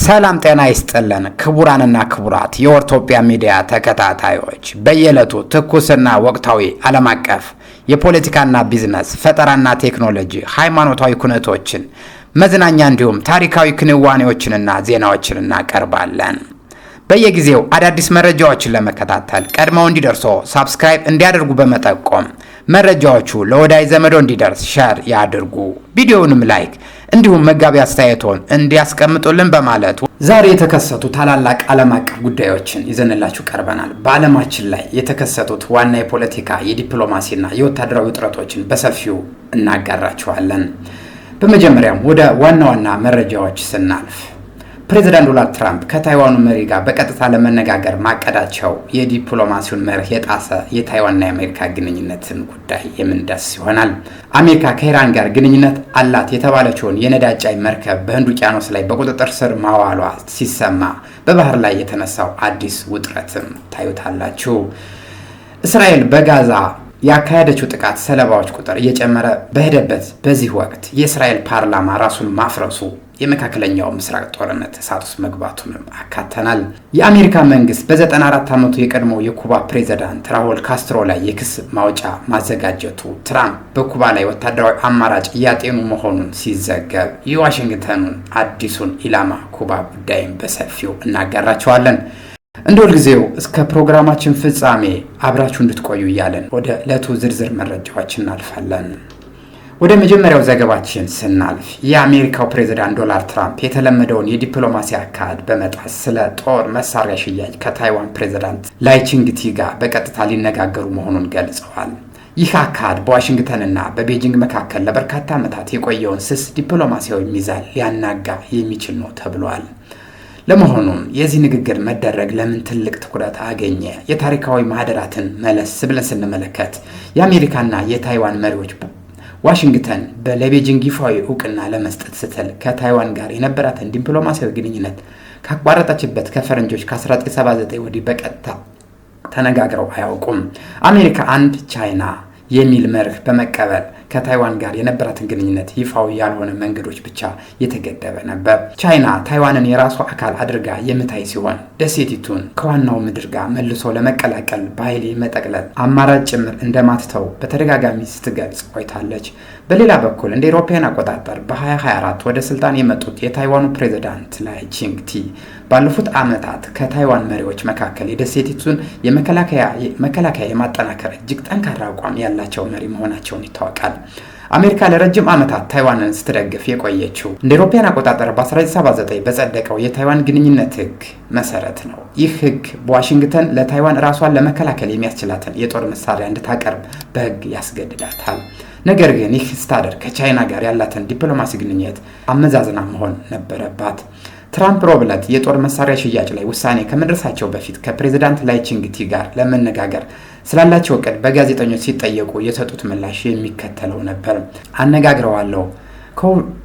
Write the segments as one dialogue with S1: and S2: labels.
S1: ሰላም ጤና ይስጥልን ክቡራንና ክቡራት የኦርቶፒያ ሚዲያ ተከታታዮች፣ በየዕለቱ ትኩስና ወቅታዊ ዓለም አቀፍ የፖለቲካና ቢዝነስ ፈጠራና ቴክኖሎጂ፣ ሃይማኖታዊ ኩነቶችን፣ መዝናኛ እንዲሁም ታሪካዊ ክንዋኔዎችንና ዜናዎችን እናቀርባለን። በየጊዜው አዳዲስ መረጃዎችን ለመከታተል ቀድመው እንዲደርሶ ሳብስክራይብ እንዲያደርጉ በመጠቆም መረጃዎቹ ለወዳጅ ዘመዶ እንዲደርስ ሼር ያድርጉ። ቪዲዮውንም ላይክ እንዲሁም መጋቢ አስተያየቶን እንዲያስቀምጡልን በማለት ዛሬ የተከሰቱ ታላላቅ ዓለም አቀፍ ጉዳዮችን ይዘንላችሁ ቀርበናል። በዓለማችን ላይ የተከሰቱት ዋና የፖለቲካ የዲፕሎማሲና የወታደራዊ ውጥረቶችን በሰፊው እናጋራችኋለን። በመጀመሪያም ወደ ዋና መረጃዎች ስናልፍ ፕሬዚዳንት ዶናልድ ትራምፕ ከታይዋኑ መሪ ጋር በቀጥታ ለመነጋገር ማቀዳቸው የዲፕሎማሲውን መርህ የጣሰ የታይዋንና የአሜሪካ ግንኙነትን ጉዳይ የምንዳስስ ይሆናል። አሜሪካ ከኢራን ጋር ግንኙነት አላት የተባለችውን የነዳጅ ጫኝ መርከብ በህንድ ውቅያኖስ ላይ በቁጥጥር ስር ማዋሏ ሲሰማ በባህር ላይ የተነሳው አዲስ ውጥረትም ታዩታላችሁ። እስራኤል በጋዛ ያካሄደችው ጥቃት ሰለባዎች ቁጥር እየጨመረ በሄደበት በዚህ ወቅት የእስራኤል ፓርላማ ራሱን ማፍረሱ የመካከለኛው ምስራቅ ጦርነት እሳት ውስጥ መግባቱንም አካተናል። የአሜሪካ መንግስት በ94 ዓመቱ የቀድሞ የኩባ ፕሬዝዳንት ራውል ካስትሮ ላይ የክስ ማውጫ ማዘጋጀቱ፣ ትራምፕ በኩባ ላይ ወታደራዊ አማራጭ እያጤኑ መሆኑን ሲዘገብ፣ የዋሽንግተኑን አዲሱን ኢላማ ኩባ ጉዳይም በሰፊው እናጋራቸዋለን። እንደ ሁልጊዜው እስከ ፕሮግራማችን ፍጻሜ አብራችሁ እንድትቆዩ እያለን ወደ ዕለቱ ዝርዝር መረጃዎች እናልፋለን። ወደ መጀመሪያው ዘገባችን ስናልፍ የአሜሪካው ፕሬዝዳንት ዶናልድ ትራምፕ የተለመደውን የዲፕሎማሲ አካሄድ በመጣስ ስለ ጦር መሳሪያ ሽያጭ ከታይዋን ፕሬዝዳንት ላይ ቺንግ-ቲ ጋር በቀጥታ ሊነጋገሩ መሆኑን ገልጸዋል። ይህ አካሄድ በዋሽንግተንና በቤጂንግ መካከል ለበርካታ ዓመታት የቆየውን ስስ ዲፕሎማሲያዊ ሚዛን ሊያናጋ የሚችል ነው ተብሏል። ለመሆኑም የዚህ ንግግር መደረግ ለምን ትልቅ ትኩረት አገኘ? የታሪካዊ ማህደራትን መለስ ብለን ስንመለከት የአሜሪካና የታይዋን መሪዎች ዋሽንግተን ለቤጂንግ ይፋዊ እውቅና ለመስጠት ስትል ከታይዋን ጋር የነበራትን ዲፕሎማሲያዊ ግንኙነት ካቋረጠችበት ከፈረንጆች ከ1979 ወዲህ በቀጥታ ተነጋግረው አያውቁም። አሜሪካ አንድ ቻይና የሚል መርህ በመቀበል ከታይዋን ጋር የነበራትን ግንኙነት ይፋዊ ያልሆነ መንገዶች ብቻ የተገደበ ነበር። ቻይና ታይዋንን የራሷ አካል አድርጋ የምታይ ሲሆን ደሴቲቱን ከዋናው ምድር ጋር መልሶ ለመቀላቀል በኃይል መጠቅለል አማራጭ ጭምር እንደማትተው በተደጋጋሚ ስትገልጽ ቆይታለች። በሌላ በኩል እንደ አውሮፓውያን አቆጣጠር በ2024 ወደ ስልጣን የመጡት የታይዋኑ ፕሬዝዳንት ላይ ቺንግ-ቲ ባለፉት ዓመታት ከታይዋን መሪዎች መካከል የደሴቲቱን መከላከያ የማጠናከር እጅግ ጠንካራ አቋም ያላቸው መሪ መሆናቸውን ይታወቃል። አሜሪካ ለረጅም ዓመታት ታይዋንን ስትደግፍ የቆየችው እንደ አውሮፓውያን አቆጣጠር በ1979 በጸደቀው የታይዋን ግንኙነት ሕግ መሰረት ነው። ይህ ሕግ በዋሽንግተን ለታይዋን ራሷን ለመከላከል የሚያስችላትን የጦር መሳሪያ እንድታቀርብ በሕግ ያስገድዳታል። ነገር ግን ይህ ስታደርግ ከቻይና ጋር ያላትን ዲፕሎማሲ ግንኙነት አመዛዝና መሆን ነበረባት። ትራምፕ ሮብ ዕለት የጦር መሳሪያ ሽያጭ ላይ ውሳኔ ከመድረሳቸው በፊት ከፕሬዝዳንት ላይ ቺንግ-ቲ ጋር ለመነጋገር ስላላቸው እቅድ በጋዜጠኞች ሲጠየቁ የሰጡት ምላሽ የሚከተለው ነበር። አነጋግረዋለሁ፣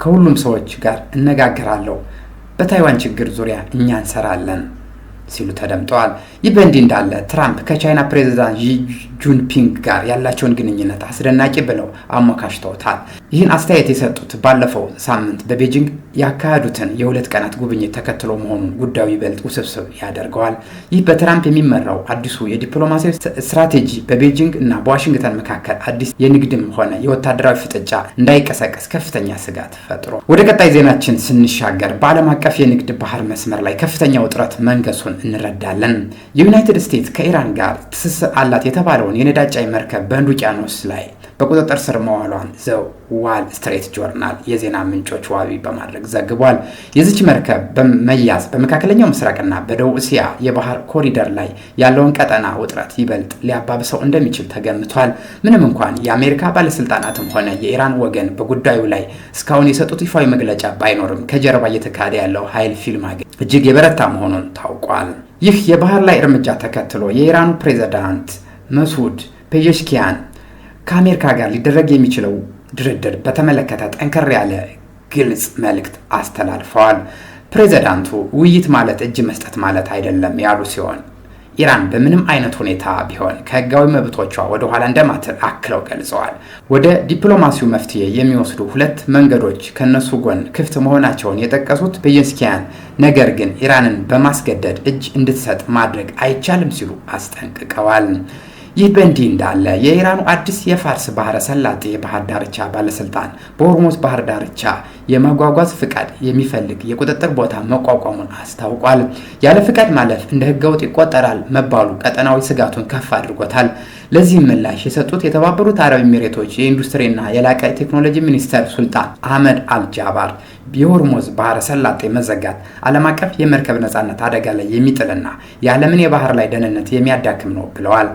S1: ከሁሉም ሰዎች ጋር እነጋገራለሁ፣ በታይዋን ችግር ዙሪያ እኛ እንሰራለን ሲሉ ተደምጠዋል። ይህ በእንዲህ እንዳለ ትራምፕ ከቻይና ፕሬዝዳንት ዢ ጂንፒንግ ጋር ያላቸውን ግንኙነት አስደናቂ ብለው አሞካሽተውታል። ይህን አስተያየት የሰጡት ባለፈው ሳምንት በቤጂንግ ያካሄዱትን የ2 ቀናት ጉብኝት ተከትሎ መሆኑን ጉዳዩ ይበልጥ ውስብስብ ያደርገዋል። ይህ በትራምፕ የሚመራው አዲሱ የዲፕሎማሲያዊ ስትራቴጂ በቤጂንግ እና በዋሽንግተን መካከል አዲስ የንግድም ሆነ የወታደራዊ ፍጥጫ እንዳይቀሰቀስ ከፍተኛ ስጋት ፈጥሮ ወደ ቀጣይ ዜናችን ስንሻገር በዓለም አቀፍ የንግድ ባህር መስመር ላይ ከፍተኛ ውጥረት መንገሱን እንረዳለን። የዩናይትድ ስቴትስ ከኢራን ጋር ትስስር አላት የተባለውን የነዳጅ ጫኝ መርከብ በህንድ ውቅያኖስ ላይ በቁጥጥር ስር መዋሏን ዘ ዋል ስትሪት ጆርናል የዜና ምንጮች ዋቢ በማድረግ ዘግቧል። የዚች መርከብ በመያዝ በመካከለኛው ምስራቅና በደቡብ እስያ የባህር ኮሪደር ላይ ያለውን ቀጠና ውጥረት ይበልጥ ሊያባብሰው እንደሚችል ተገምቷል። ምንም እንኳን የአሜሪካ ባለስልጣናትም ሆነ የኢራን ወገን በጉዳዩ ላይ እስካሁን የሰጡት ይፋዊ መግለጫ ባይኖርም ከጀርባ እየተካሄደ ያለው ኃይል ፊልም እጅግ የበረታ መሆኑን ታውቋል። ይህ የባህር ላይ እርምጃ ተከትሎ የኢራኑ ፕሬዝዳንት መስዑድ ፔዜሽኪያን ከአሜሪካ ጋር ሊደረግ የሚችለው ድርድር በተመለከተ ጠንከር ያለ ግልጽ መልእክት አስተላልፈዋል። ፕሬዝዳንቱ ውይይት ማለት እጅ መስጠት ማለት አይደለም ያሉ ሲሆን ኢራን በምንም አይነት ሁኔታ ቢሆን ከህጋዊ መብቶቿ ወደ ኋላ እንደማትል አክለው ገልጸዋል። ወደ ዲፕሎማሲው መፍትሄ የሚወስዱ ሁለት መንገዶች ከነሱ ጎን ክፍት መሆናቸውን የጠቀሱት ፔዜሽኪያን ነገር ግን ኢራንን በማስገደድ እጅ እንድትሰጥ ማድረግ አይቻልም ሲሉ አስጠንቅቀዋል። ይህ በእንዲህ እንዳለ የኢራኑ አዲስ የፋርስ ባህረ ሰላጤ የባህር ዳርቻ ባለስልጣን በሆርሙዝ ባህር ዳርቻ የመጓጓዝ ፍቃድ የሚፈልግ የቁጥጥር ቦታ መቋቋሙን አስታውቋል። ያለ ፍቃድ ማለፍ እንደ ህገወጥ ይቆጠራል መባሉ ቀጠናዊ ስጋቱን ከፍ አድርጎታል። ለዚህም ምላሽ የሰጡት የተባበሩት አረብ ኤሚሬቶች የኢንዱስትሪና የላቀ ቴክኖሎጂ ሚኒስተር ሱልጣን አህመድ አልጃባር የሆርሙዝ ባህረ ሰላጤ መዘጋት ዓለም አቀፍ የመርከብ ነጻነት አደጋ ላይ የሚጥልና የዓለምን የባህር ላይ ደህንነት የሚያዳክም ነው ብለዋል።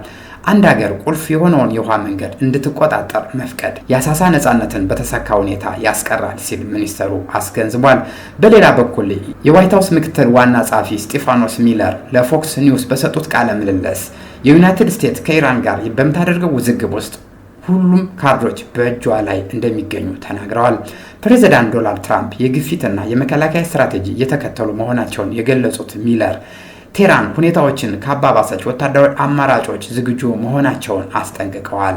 S1: አንድ ሀገር ቁልፍ የሆነውን የውሃ መንገድ እንድትቆጣጠር መፍቀድ የአሳሳ ነጻነትን በተሳካ ሁኔታ ያስቀራል ሲል ሚኒስተሩ አስገንዝቧል። በሌላ በኩል የዋይት ሀውስ ምክትል ዋና ጸሐፊ ስቴፋኖስ ሚለር ለፎክስ ኒውስ በሰጡት ቃለ ምልልስ የዩናይትድ ስቴትስ ከኢራን ጋር በምታደርገው ውዝግብ ውስጥ ሁሉም ካርዶች በእጇ ላይ እንደሚገኙ ተናግረዋል። ፕሬዚዳንት ዶናልድ ትራምፕ የግፊትና የመከላከያ ስትራቴጂ እየተከተሉ መሆናቸውን የገለጹት ሚለር ቴህራን ሁኔታዎችን ካባባሰች ወታደራዊ አማራጮች ዝግጁ መሆናቸውን አስጠንቅቀዋል።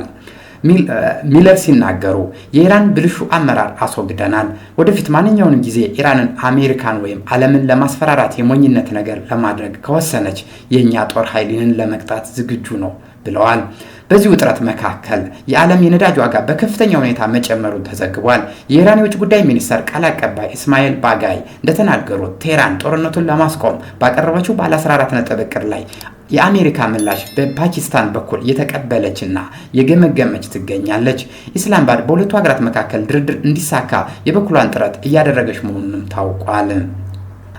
S1: ሚለር ሲናገሩ የኢራን ብልሹ አመራር አስወግደናል። ወደፊት ማንኛውንም ጊዜ ኢራንን አሜሪካን ወይም ዓለምን ለማስፈራራት የሞኝነት ነገር ለማድረግ ከወሰነች የእኛ ጦር ኃይልን ለመቅጣት ዝግጁ ነው ብለዋል። በዚህ ውጥረት መካከል የዓለም የነዳጅ ዋጋ በከፍተኛ ሁኔታ መጨመሩን ተዘግቧል። የኢራን የውጭ ጉዳይ ሚኒስተር ቃል አቀባይ እስማኤል ባጋይ እንደተናገሩት ቴህራን ጦርነቱን ለማስቆም ባቀረበችው ባለ 14 ነጥብ እቅድ ላይ የአሜሪካ ምላሽ በፓኪስታን በኩል እየተቀበለችና የገመገመች ትገኛለች። ኢስላማባድ በሁለቱ ሀገራት መካከል ድርድር እንዲሳካ የበኩሏን ጥረት እያደረገች መሆኑንም ታውቋል።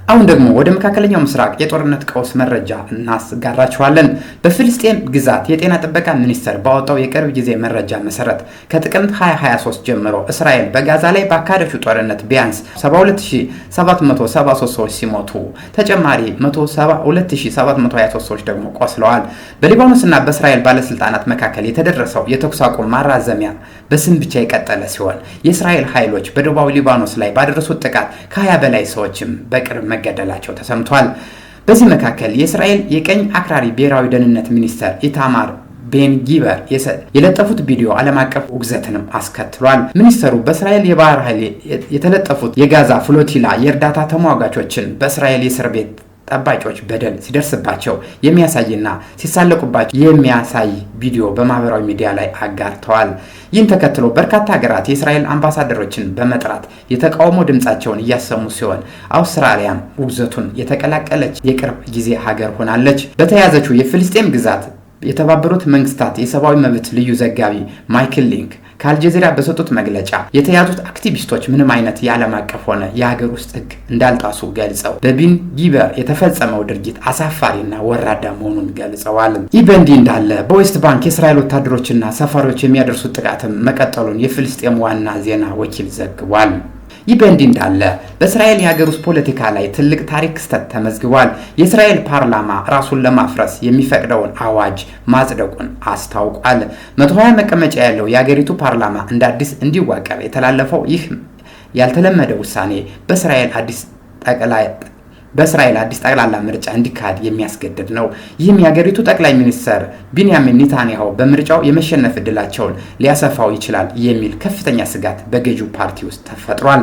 S1: አሁን ደግሞ ወደ መካከለኛው ምስራቅ የጦርነት ቀውስ መረጃ እናስጋራችኋለን። በፍልስጤም ግዛት የጤና ጥበቃ ሚኒስቴር ባወጣው የቅርብ ጊዜ መረጃ መሰረት ከጥቅምት 2023 ጀምሮ እስራኤል በጋዛ ላይ ባካሄደችው ጦርነት ቢያንስ 72773 ሰዎች ሲሞቱ ተጨማሪ 102723 ሰዎች ደግሞ ቆስለዋል። በሊባኖስና በእስራኤል ባለስልጣናት መካከል የተደረሰው የተኩስ አቁም ማራዘሚያ በስም ብቻ የቀጠለ ሲሆን የእስራኤል ኃይሎች በደቡባዊ ሊባኖስ ላይ ባደረሱት ጥቃት ከ20 በላይ ሰዎችም በቅርብ መገደላቸው ተሰምቷል። በዚህ መካከል የእስራኤል የቀኝ አክራሪ ብሔራዊ ደህንነት ሚኒስተር ኢታማር ቤን ጊቨር የለጠፉት ቪዲዮ ዓለም አቀፍ ውግዘትንም አስከትሏል። ሚኒስተሩ በእስራኤል የባህር ኃይል የተለጠፉት የጋዛ ፍሎቲላ የእርዳታ ተሟጋቾችን በእስራኤል የእስር ቤት ጠባቂዎች በደል ሲደርስባቸው የሚያሳይና ሲሳለቁባቸው የሚያሳይ ቪዲዮ በማህበራዊ ሚዲያ ላይ አጋርተዋል። ይህን ተከትሎ በርካታ ሀገራት የእስራኤል አምባሳደሮችን በመጥራት የተቃውሞ ድምጻቸውን እያሰሙ ሲሆን አውስትራሊያም ውግዘቱን የተቀላቀለች የቅርብ ጊዜ ሀገር ሆናለች። በተያዘችው የፍልስጤም ግዛት የተባበሩት መንግስታት የሰብአዊ መብት ልዩ ዘጋቢ ማይክል ሊንክ ከአልጀዚራ በሰጡት መግለጫ የተያዙት አክቲቪስቶች ምንም አይነት የዓለም አቀፍ ሆነ የሀገር ውስጥ ሕግ እንዳልጣሱ ገልጸው በቢን ጊቨር የተፈጸመው ድርጊት አሳፋሪና ወራዳ መሆኑን ገልጸዋል። ይህ በእንዲህ እንዳለ በዌስት ባንክ የእስራኤል ወታደሮችና ሰፋሪዎች የሚያደርሱት ጥቃትም መቀጠሉን የፍልስጤም ዋና ዜና ወኪል ዘግቧል። ይህ በእንዲህ እንዳለ በእስራኤል የሀገር ውስጥ ፖለቲካ ላይ ትልቅ ታሪክ ክስተት ተመዝግቧል። የእስራኤል ፓርላማ ራሱን ለማፍረስ የሚፈቅደውን አዋጅ ማጽደቁን አስታውቋል። 120 መቀመጫ ያለው የሀገሪቱ ፓርላማ እንደ አዲስ እንዲዋቀር የተላለፈው ይህ ያልተለመደ ውሳኔ በእስራኤል አዲስ ጠቅላላ ምርጫ እንዲካሄድ የሚያስገድድ ነው። ይህም የሀገሪቱ ጠቅላይ ሚኒስትር ቢንያሚን ኔታንያሁ በምርጫው የመሸነፍ ዕድላቸውን ሊያሰፋው ይችላል የሚል ከፍተኛ ስጋት በገዢው ፓርቲ ውስጥ ተፈጥሯል።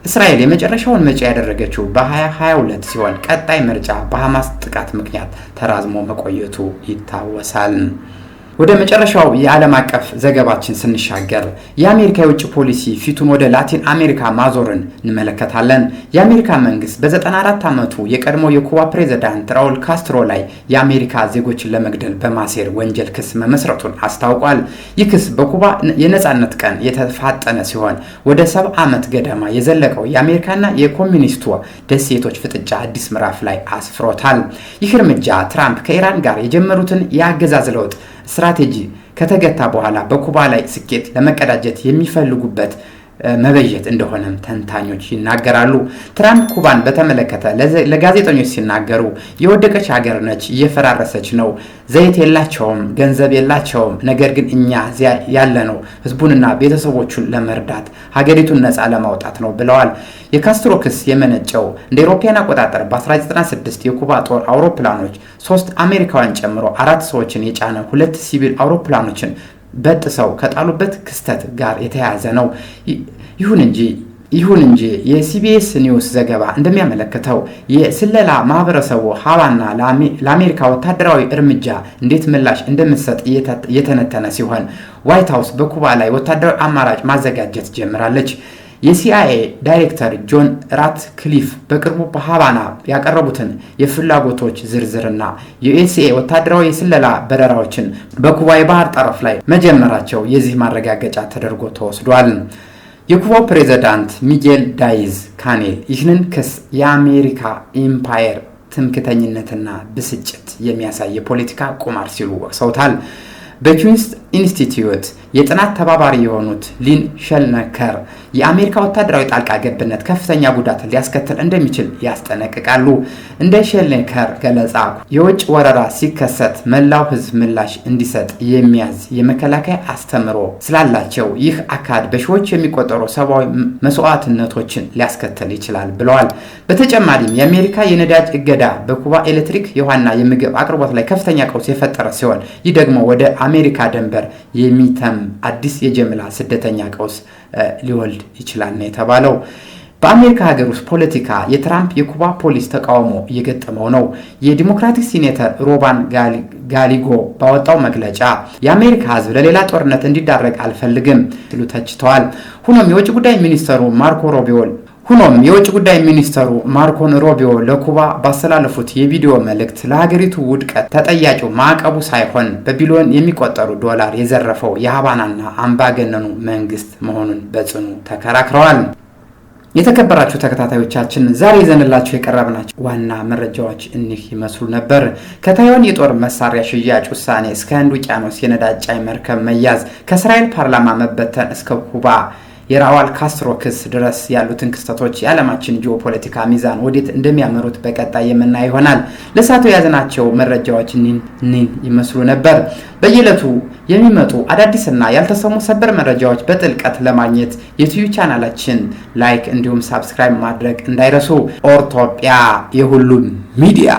S1: እስራኤል የመጨረሻውን ምርጫ ያደረገችው በ2022 ሲሆን ቀጣይ ምርጫ በሐማስ ጥቃት ምክንያት ተራዝሞ መቆየቱ ይታወሳል። ወደ መጨረሻው የዓለም አቀፍ ዘገባችን ስንሻገር የአሜሪካ የውጭ ፖሊሲ ፊቱን ወደ ላቲን አሜሪካ ማዞርን እንመለከታለን። የአሜሪካ መንግስት በ94 ዓመቱ የቀድሞ የኩባ ፕሬዝዳንት ራውል ካስትሮ ላይ የአሜሪካ ዜጎችን ለመግደል በማሴር ወንጀል ክስ መመስረቱን አስታውቋል። ይህ ክስ በኩባ የነጻነት ቀን የተፋጠነ ሲሆን ወደ 70 ዓመት ገደማ የዘለቀው የአሜሪካና የኮሚኒስቱ ደሴቶች ፍጥጫ አዲስ ምዕራፍ ላይ አስፍሮታል። ይህ እርምጃ ትራምፕ ከኢራን ጋር የጀመሩትን የአገዛዝ ለውጥ ስትራቴጂ ከተገታ በኋላ በኩባ ላይ ስኬት ለመቀዳጀት የሚፈልጉበት መበየት እንደሆነም ተንታኞች ይናገራሉ። ትራምፕ ኩባን በተመለከተ ለጋዜጠኞች ሲናገሩ የወደቀች ሀገር ነች፣ እየፈራረሰች ነው፣ ዘይት የላቸውም፣ ገንዘብ የላቸውም። ነገር ግን እኛ እዚያ ያለነው ህዝቡንና ቤተሰቦቹን ለመርዳት ሀገሪቱን ነፃ ለማውጣት ነው ብለዋል። የካስትሮ ክስ የመነጨው እንደ አውሮፓውያን አቆጣጠር በ1996 የኩባ ጦር አውሮፕላኖች 3 አሜሪካውያን ጨምሮ 4 ሰዎችን የጫነ 2 ሲቪል አውሮፕላኖችን በጥሰው ከጣሉበት ክስተት ጋር የተያያዘ ነው። ይሁን እንጂ የሲቢኤስ ኒውስ ዘገባ እንደሚያመለክተው የስለላ ማህበረሰቡ ሀቫና ለአሜሪካ ወታደራዊ እርምጃ እንዴት ምላሽ እንደምትሰጥ የተነተነ ሲሆን ዋይት ሃውስ በኩባ ላይ ወታደራዊ አማራጭ ማዘጋጀት ጀምራለች። የሲአይኤ ዳይሬክተር ጆን ራትክሊፍ በቅርቡ በሃቫና ያቀረቡትን የፍላጎቶች ዝርዝርና የዩኤስኤ ወታደራዊ የስለላ በረራዎችን በኩባ የባህር ጠረፍ ላይ መጀመራቸው የዚህ ማረጋገጫ ተደርጎ ተወስዷል። የኩባው ፕሬዝዳንት ሚጌል ዳይዝ ካኔል ይህንን ክስ የአሜሪካ ኢምፓየር ትምክተኝነትና ብስጭት የሚያሳይ የፖለቲካ ቁማር ሲሉ ወቅሰውታል። በኩዊንስ ኢንስቲትዩት የጥናት ተባባሪ የሆኑት ሊን ሸልነከር የአሜሪካ ወታደራዊ ጣልቃ ገብነት ከፍተኛ ጉዳት ሊያስከትል እንደሚችል ያስጠነቅቃሉ። እንደ ሸልነከር ገለጻ የውጭ ወረራ ሲከሰት መላው ሕዝብ ምላሽ እንዲሰጥ የሚያዝ የመከላከያ አስተምሮ ስላላቸው ይህ አካሄድ በሺዎች የሚቆጠሩ ሰብአዊ መስዋዕትነቶችን ሊያስከትል ይችላል ብለዋል። በተጨማሪም የአሜሪካ የነዳጅ እገዳ በኩባ ኤሌክትሪክ፣ የውሃና የምግብ አቅርቦት ላይ ከፍተኛ ቀውስ የፈጠረ ሲሆን ይህ ደግሞ ወደ አሜሪካ ድንበር የሚተም አዲስ የጅምላ ስደተኛ ቀውስ ሊወልድ ይችላል ነው የተባለው። በአሜሪካ ሀገር ውስጥ ፖለቲካ የትራምፕ የኩባ ፖሊስ ተቃውሞ እየገጠመው ነው። የዲሞክራቲክ ሲኔተር ሮባን ጋሊጎ ባወጣው መግለጫ የአሜሪካ ሕዝብ ለሌላ ጦርነት እንዲዳረግ አልፈልግም ሲሉ ተችተዋል። ሆኖም የውጭ ጉዳይ ሚኒስተሩ ማርኮን ሮቢዮ ለኩባ ባስተላለፉት የቪዲዮ መልእክት ለሀገሪቱ ውድቀት ተጠያቂው ማዕቀቡ ሳይሆን በቢሊዮን የሚቆጠሩ ዶላር የዘረፈው የሃቫናና አምባገነኑ መንግስት መሆኑን በጽኑ ተከራክረዋል። የተከበራችሁ ተከታታዮቻችን ዛሬ ይዘንላችሁ የቀረብናቸው ዋና መረጃዎች እኒህ ይመስሉ ነበር። ከታይዋን የጦር መሳሪያ ሽያጭ ውሳኔ እስከ ህንድ ውቅያኖስ የነዳጅ ጫኝ መርከብ መያዝ፣ ከእስራኤል ፓርላማ መበተን እስከ ኩባ የራዋል ካስትሮ ክስ ድረስ ያሉትን ክስተቶች የዓለማችን ጂኦፖለቲካ ሚዛን ወዴት እንደሚያመሩት በቀጣይ የምናይ ይሆናል። ለሳቱ የያዝናቸው መረጃዎች እኒን ይመስሉ ነበር። በየዕለቱ የሚመጡ አዳዲስና ያልተሰሙ ሰበር መረጃዎች በጥልቀት ለማግኘት የዩቲዩብ ቻናላችን ላይክ እንዲሁም ሳብስክራይብ ማድረግ እንዳይረሱ። ኦርቶጵያ የሁሉም ሚዲያ